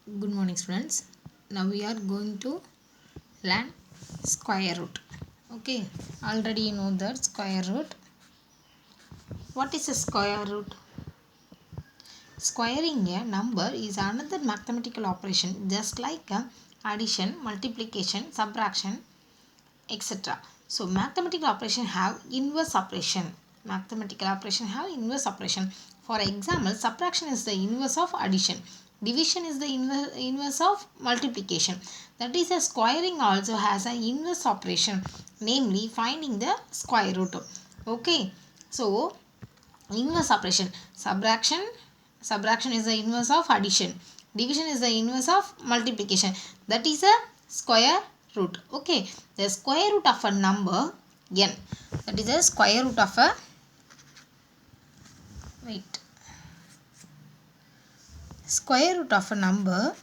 Good morning, students. Now we are going to learn square root. Okay, already you know that square root. What is a square root? Squaring a number is another mathematical operation just like addition, multiplication, subtraction, etc. So mathematical operation have inverse operation. Mathematical operation have inverse operation. For example, subtraction is the inverse of addition. Division is the inverse of multiplication. That is, a squaring also has an inverse operation, namely finding the square root. Okay, so inverse operation. Subtraction is the inverse of addition. Division is the inverse of multiplication. That is a square root. Okay, the square root of a number n. That is the square root of a square root of a number.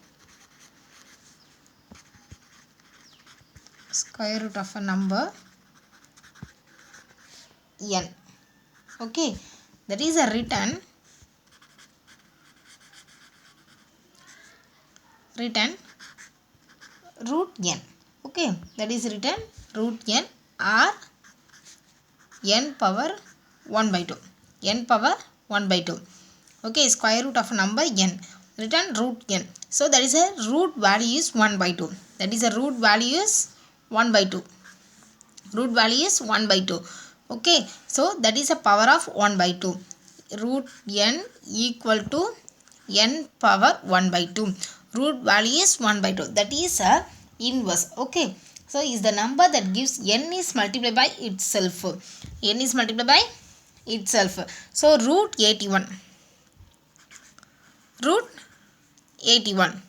Square root of a number n. Okay, that is a written root n. Okay, that is written root n or n power 1 by 2. N power 1 by 2. Okay, square root of a number n. Written root n. So that is a root value is 1 by 2. That is a root value is 1 by 2. Root value is 1 by 2. Okay, so that is a power of 1 by 2. Root n equal to n power 1 by 2. Root value is 1 by 2. That is a inverse. Okay, so is the number that gives n is multiplied by itself. N is multiplied by itself. So root 81. Root 81.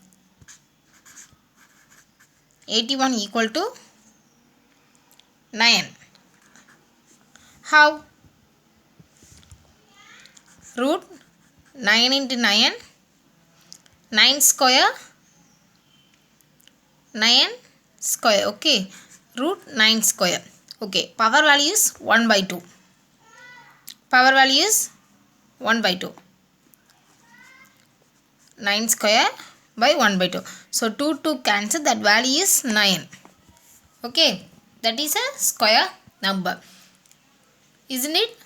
81 equal to 9. How? Root 9 into 9. 9 square. 9 square. Okay. Root 9 square. Okay. Power value is 1 by 2. Power value is 1 by 2. 9 square by 1 by 2. So 2 cancel. That value is 9. Okay. That is a square number. Isn't it?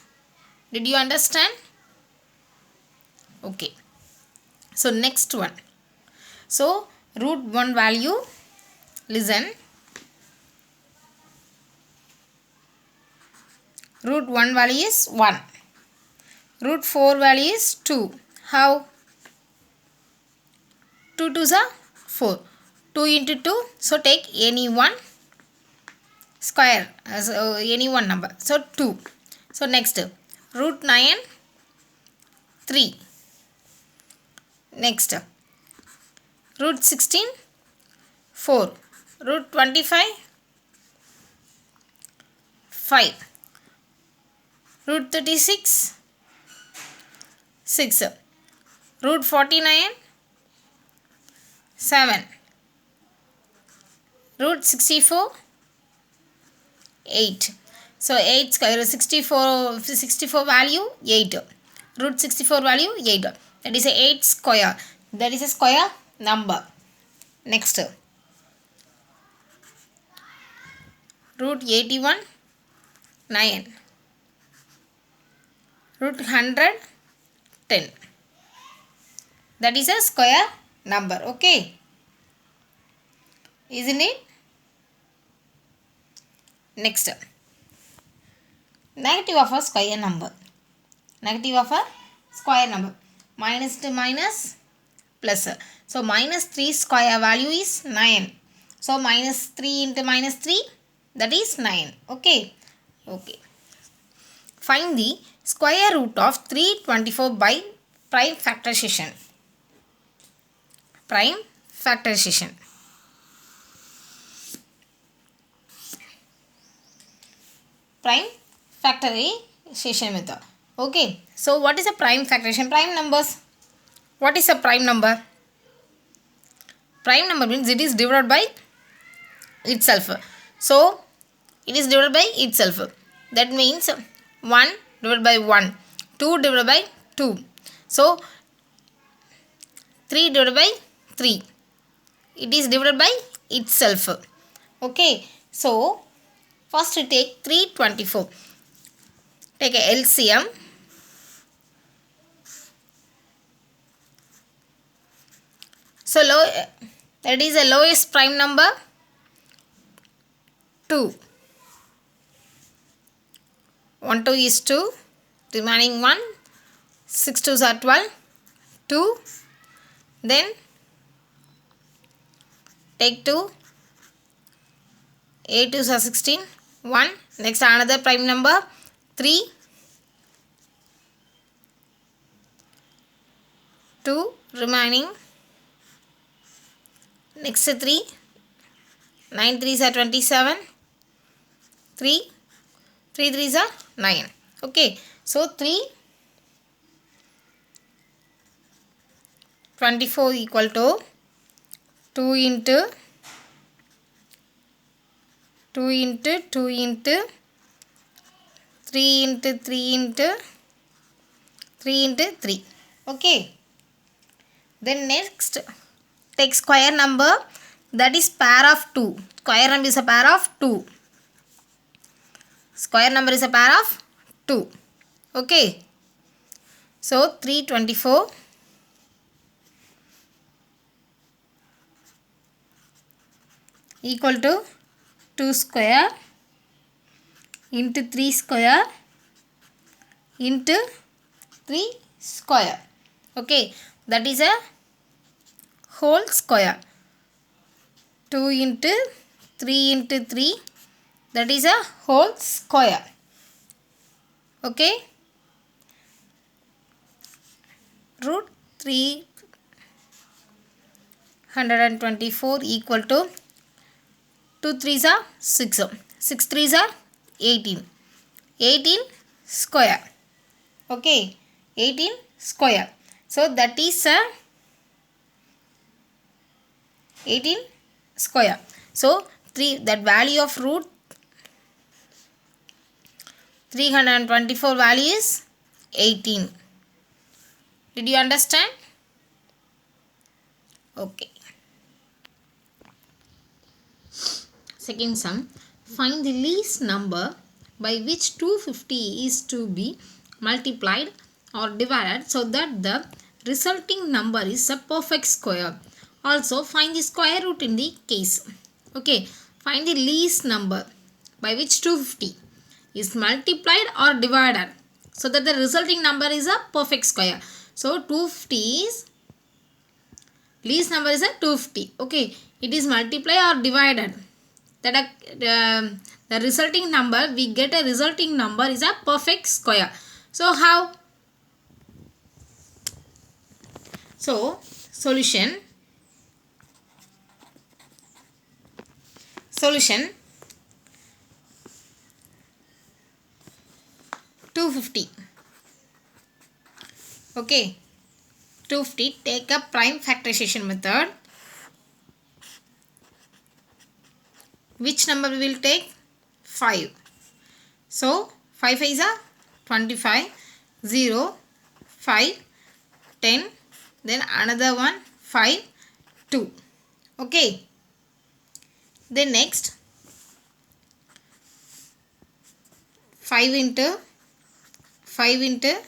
Did you understand? Okay. So next one. So root 1 value. Listen. Root 1 value is 1. Root 4 value is 2. How? 2 2s are 4. 2 into 2. So take any one square. Any one number. So 2. So next. Root 9. 3. Next. Root 16. 4. Root 25. 5. Root 36. 6. Root 49. 7. Root 64. 8. So 8 square 64 value 8. Root 64 value 8. That is a 8 square. That is a square number. Next. Root 81. 9. Root 100. 10. That is a square number. Okay. Isn't it? Next. Negative of a square number. Negative of a square number. Minus to minus plus. So minus 3 square value is 9. So minus 3 into minus 3, that is 9. Okay. Okay. Find the square root of 324 by prime factorization. Prime factorization. Prime factorization method. Okay. So what is a prime factorization? Prime numbers. What is a prime number? Prime number means it is divided by itself. So it is divided by itself. That means 1 divided by 1. 2 divided by 2. So 3 divided by 3. it is divided by itself. Okay, so first we take 324. Take a LCM. So that is the lowest prime number 2. 1 2 is 2. Remaining 1. 6 2s are 12. 2. Then take 2. 8 2s are 16. 1. Next another prime number 3. 2. Remaining. Next 3. 9 3s are 27. 3. 3 3s are 9. Okay. So 3 24 equal to 2 into 2 into 2 into 3 into 3 into 3 into 3. Okay. Then next take square number, that is pair of 2. Square number is a pair of 2. Square number is a pair of 2. Okay. So 324 equal to 2 square into 3 square into 3 square. Okay, that is a whole square. 2 into 3 into 3, that is a whole square. Okay, root 324 equal to 2 3s are 6. 6 3s are 18. 18 square. Okay, 18 square. So that is a 18 square. So that value of root 324 value is 18. Did you understand? Okay. Second sum. Find the least number by which 250 is to be multiplied or divided so that the resulting number is a perfect square. Also find the square root in the case. Okay. Find the least number by which 250 is multiplied or divided so that the resulting number is a perfect square. So 250 is least number is a 250. Okay, it is multiplied or divided. That the resulting number, we get a resulting number is a perfect square. So how? So solution 250. Okay, 250, take a prime factorization method. Which number we will take? 5. So 5 5s are 25. 0 5 10, then another one 5 2. Okay, then next 5 into 5 into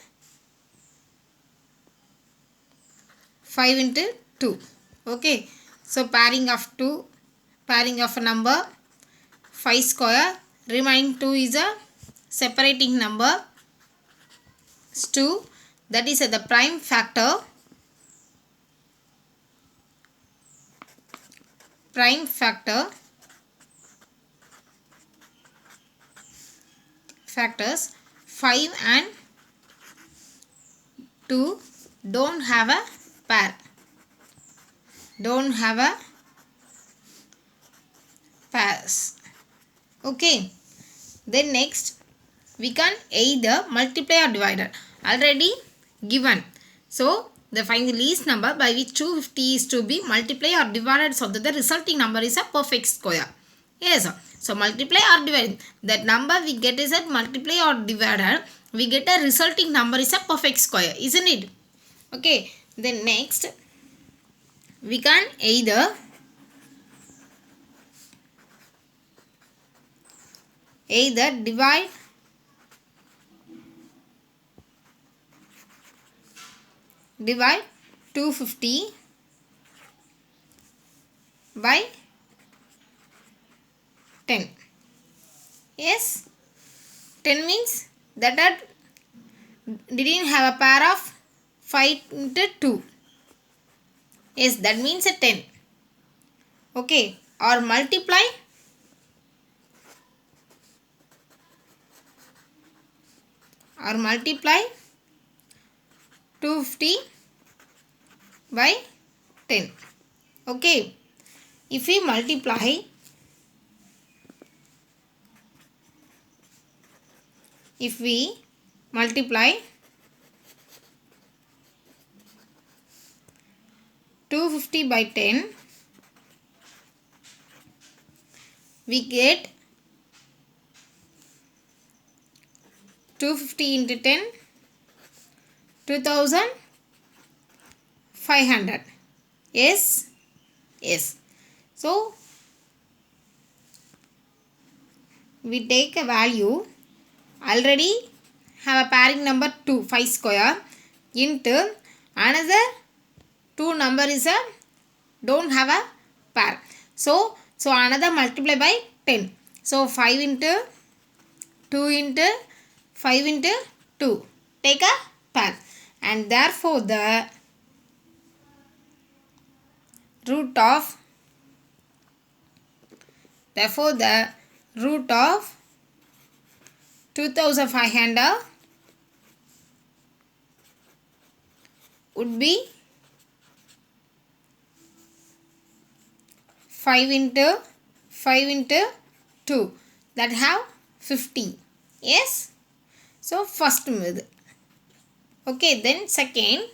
5 into 2. Okay, so pairing of a number 5 square, remaining 2 is a separating number 2, that is the prime factors factors 5 and 2 don't have a pair. Pairs. Okay. Then next we can either multiply or divide. Already given. So find the least number by which 250 is to be multiplied or divided so that the resulting number is a perfect square. Yes. So multiply or divide. That number we get is that multiply or divided. We get a resulting number is a perfect square. Isn't it? Okay. Then next we can either either divide divide 250 by 10. Yes, 10 means that didn't have a pair of 5 into 2. Yes, that means a 10. Okay, or multiply 250 by 10. Okay, if we multiply 250 by 10, we get 250 into 10, 2500. Yes, yes. So we take a value, already have a pairing number 2, 5 square, into another 2 number is a don't have a pair. So another multiply by 10. So 5 into 2 into 5 into 2. Take a pair. And therefore the root of 2500 would be 5 into 2, that have 50. Yes, so first method. Okay, then second,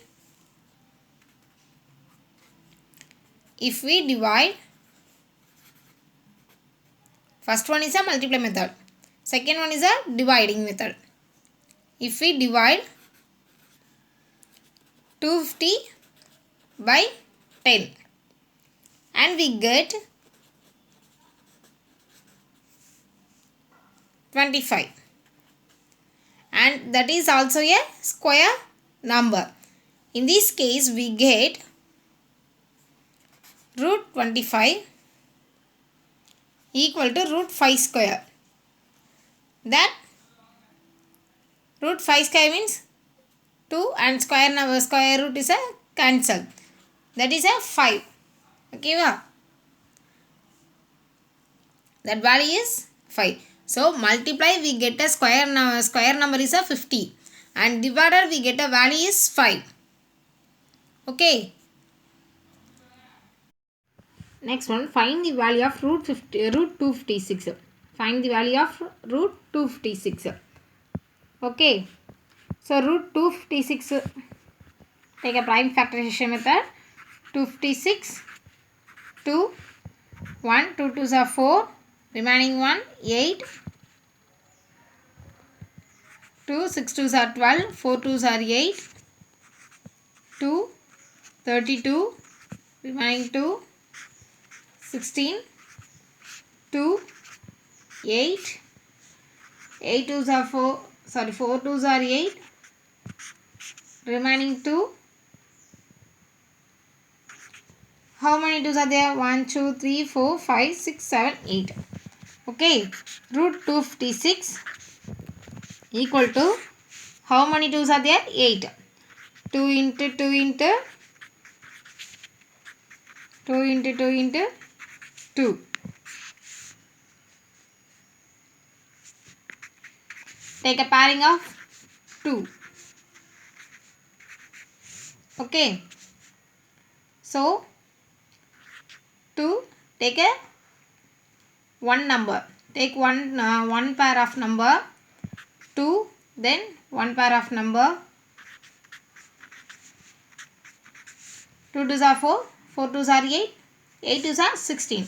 if we divide, first one is a multiply method, second one is a dividing method. If we divide 250 by 10 and we get 25, and that is also a square number. In this case we get root 25 equal to root 5 square. That root 5 square means 2 and square root is a cancel. That is a 5. Okay, that value is 5. So multiply we get a square number is a 50 and divided we get a value is 5. Okay. Next one, find the value of root 256. Find the value of root 256. Okay. So root 256, take a prime factorization method. 256, 2, 1, 2 2s are 4, remaining 1, 8, 2, 6 2s are 12, 4 2s are 8, 2, 32, remaining 2, 16, 2, 8, 8 2s are 4, 4 2s are 8, remaining 2. How many 2s are there? 1, 2, 3, 4, 5, 6, 7, 8. Okay, root 256 equal to how many 2s are there? 8. 2 into 2 into 2 into 2 into 2. Take a pairing of 2. Okay. So 2, take a one number. Take one pair of number 2, then one pair of number 2 2s are 4, 4 2s are 8, 8 2s are 16.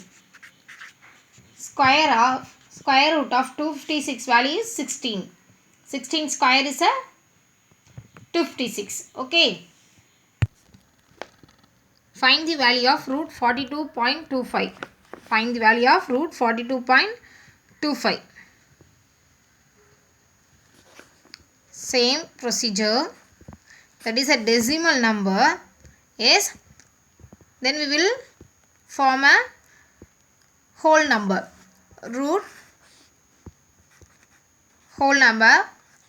Square root of 256 value is 16. 16 square is a 256. Okay. Find the value of root 42.25. Find the value of root 42.25. same procedure, that is a decimal number. Yes, then we will form a whole number. Root whole number,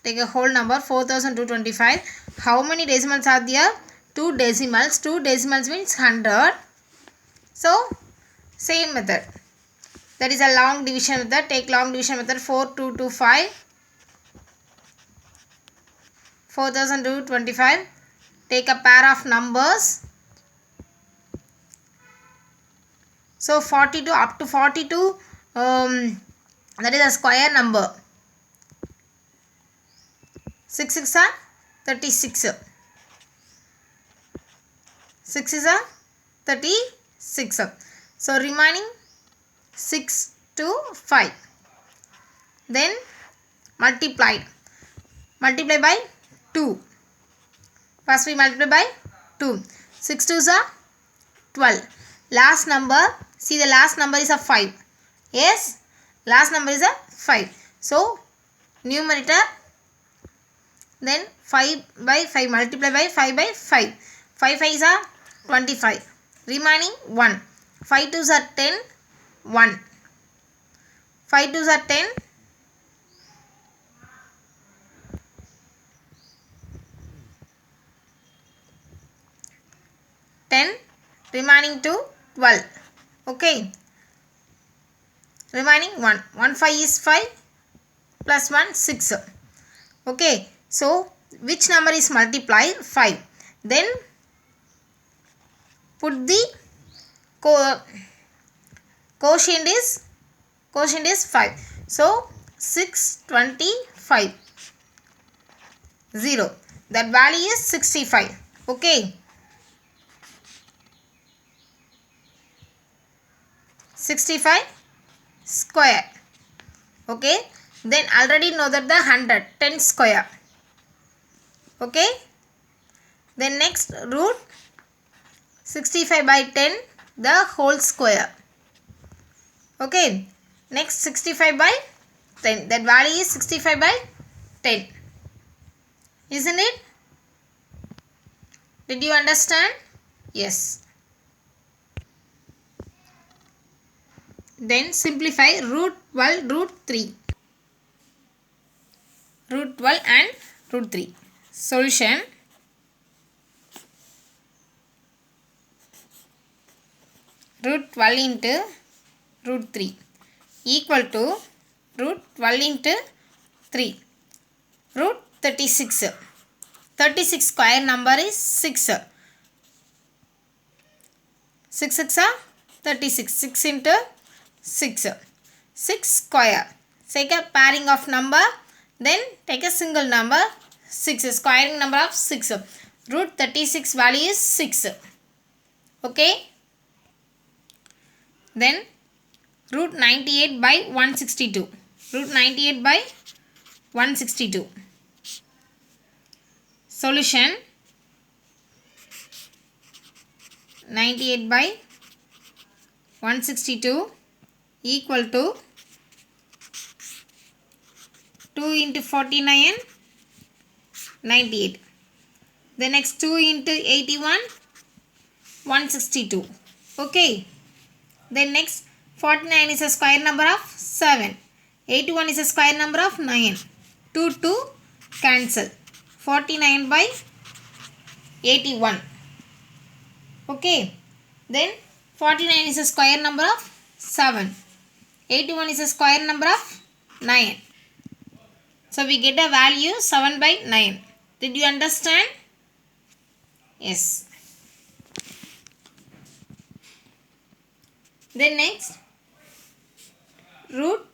take a whole number 4225. How many decimals are there? 2 decimals. 2 decimals means 100. So same method, that is a long division method. Take long division method. 4225, 4225. Take a pair of numbers. So 42 up to 42, that is a square number. 6 6 are 36. 6 is a 36. So remaining 6 to 5. Then multiply by 2. First we multiply by 2. 6 2s are 12. Last number, see the last number is a 5. Yes, last number is a 5. So numerator, then 5 by 5, multiply by 5 by 5. 5 5s are 25. Remaining 1. 5 2s are 10. 1. 5 2s are 10. 10. Remaining 2, 12. Okay. Remaining 1. 1 5 is 5. Plus 1, 6. Okay. So which number is multiplied? 5. Then put the quotient is 5. So 625. 0. That value is 65. Okay. 65 square. Okay. Then already know that the 100. 10 square. Okay. Then next root 65 by 10, the whole square. Okay. Next 65 by 10. That value is 65 by 10. Isn't it? Did you understand? Yes. Then simplify root 12, root 3. Root 12 and root 3. Solution. Root 12 into root 3 equal to root 12 into 3. Root 36. 36 square number is 6. 6 6 are 36. 6 into 6. 6 square. Take a pairing of number. Then take a single number. 6. Squaring number of 6. Root 36 value is 6. Okay. Then root 98 by 162. Root 98 by 162. Solution. 98 by 162 equal to 2 into 49, 98. The next 2 into 81, 162. Okay. Then next 49 is a square number of 7. 81 is a square number of 9. 2 cancel. 49 by 81. Okay. Then 49 is a square number of 7. 81 is a square number of 9. So we get a value 7 by 9. Did you understand? Yes. Then next root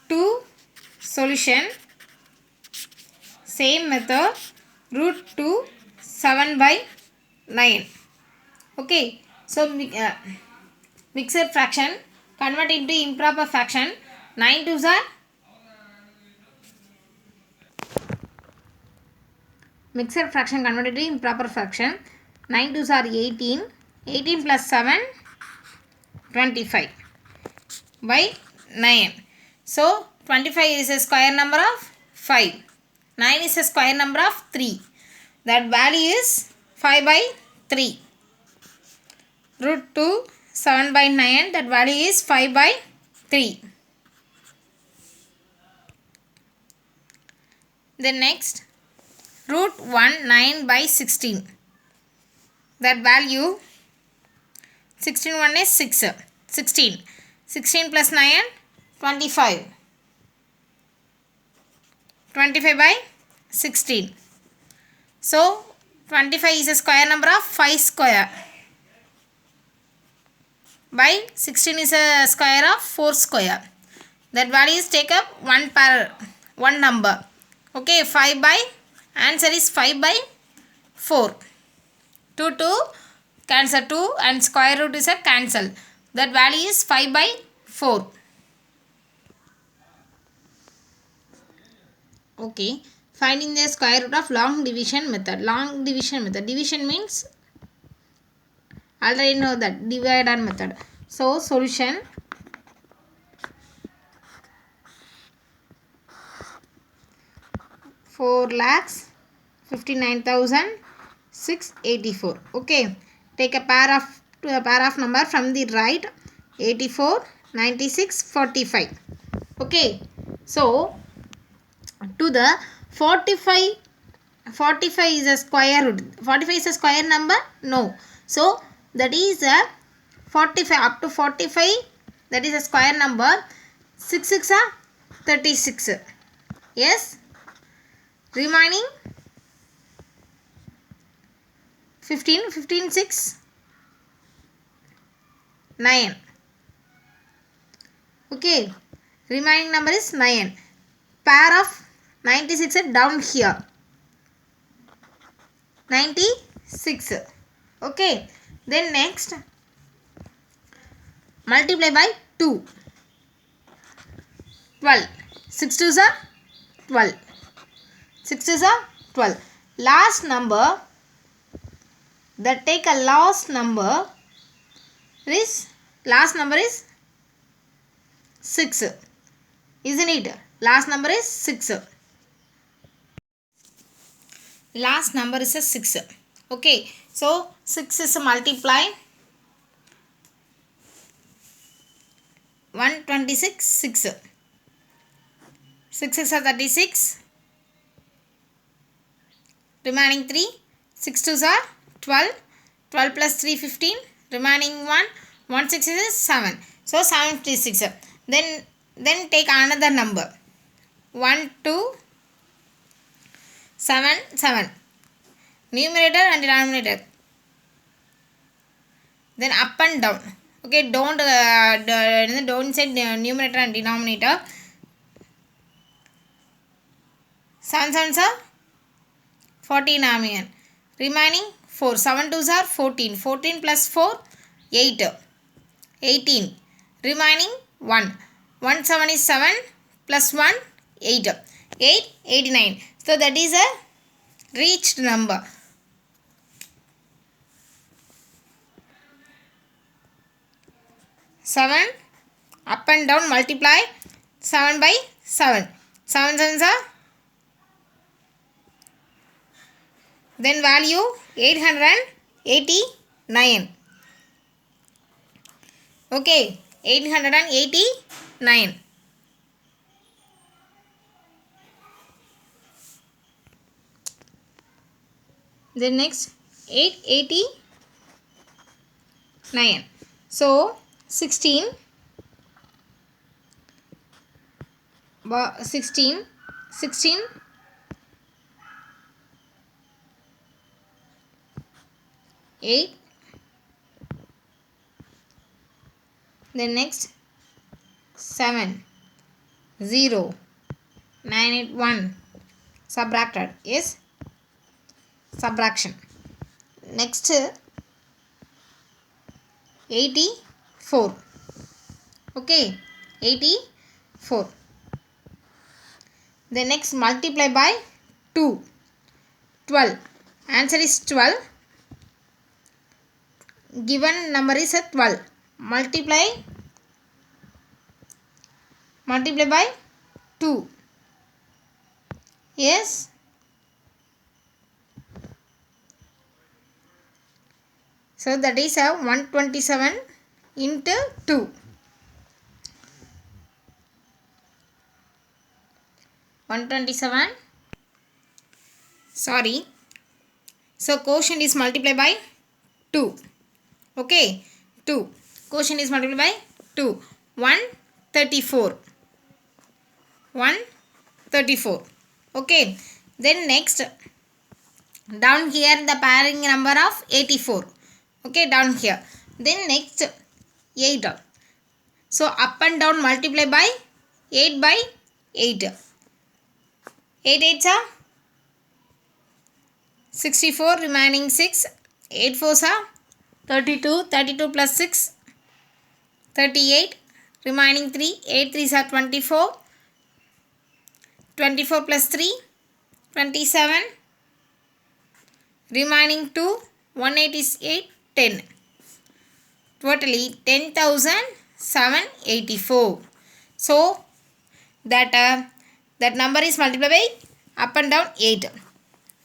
2 solution. Same method. Root 2 7 by 9. Okay. So mixed fraction convert into improper fraction. 9 2s are mixed fraction converted to improper fraction. 9 2s are 18. 18 plus 7 25 by 9. So 25 is a square number of 5. 9 is a square number of 3. That value is 5 by 3. Root 2 7 by 9. That value is 5 by 3. Then next, root 1 9 by 16. That value 16 1 is 6. 16. 16 plus 9 25. 25 by 16. So 25 is a square number of 5 square. By 16 is a square of 4 square. That value is take up one number. Okay, 5 by, answer is 5 by 4. 2 cancel 2 and square root is a cancel. That value is 5 by 4. Okay, finding the square root of long division method. Long division method. Division means already know that divider method. So solution, four lakhs 59,684. Okay, take a pair of number from the right. 84, 96, 45. Okay, so to the 45 is a square root. 45 is a square number? No. So that is a 45 up to 45, that is a square number. 6 6 are 36. Yes. Remaining 15 6 9. Okay, remaining number is 9. Pair of 96 are down here. 96. Okay, then next multiply by 2. 12. 6 2s are 12. 6 2s are 12. Last number, that take a last number is 6. Isn't it? Last number is 6. Last number is a 6. Okay, so 6 is a multiply. 126 6. 6 is a 36. Remaining 3. 6 2s are 12. 12 plus 3 15. Remaining 1. 1 6 is 7. So 76. Then take another number. 1 2 7 7. Numerator and denominator. Then up and down. Okay, don't say numerator and denominator. 7 7s are 14. Remaining 4. 7 2s are 14. 14 plus 4 8. 18. Remaining 1. 1 7 is 7 plus 1 8. 8 89. So that is a reached number. 7 up and down multiply. 7 by 7. 7 7s are, then value 889. Okay, 889. Then next 889. So 16 8. Then next 7 0 9 8 1. Subtracted. Yes, subtraction. Next 84. Okay, 84. The next multiply by 2. 12. Answer is 12. Given number is a 12. Multiply by 2. Yes. So that is a 127 into 2. 127. Sorry. So quotient is multiplied by 2. Okay. 2. Quotient is multiplied by 2. 134. 134. Okay. Then next, down here the pairing number of 84. Okay, down here. Then next 8. So up and down multiply by 8 by 8. 8 8s are 64, remaining 6. 8 4s are 32. 32 plus 6, 38. Remaining 3. 8 3s are 24. 24 plus 3, 27. Remaining 2. 1 8 is 8, 10. Totally 10,784. So that number is multiplied by up and down 8.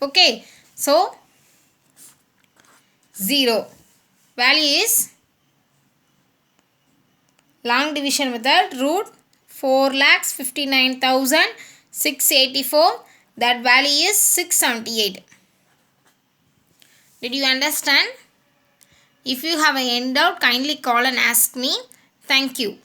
Okay. So 0. Value is long division method, root 4,59,684. That value is 678. Did you understand? If you have any doubt, kindly call and ask me. Thank you.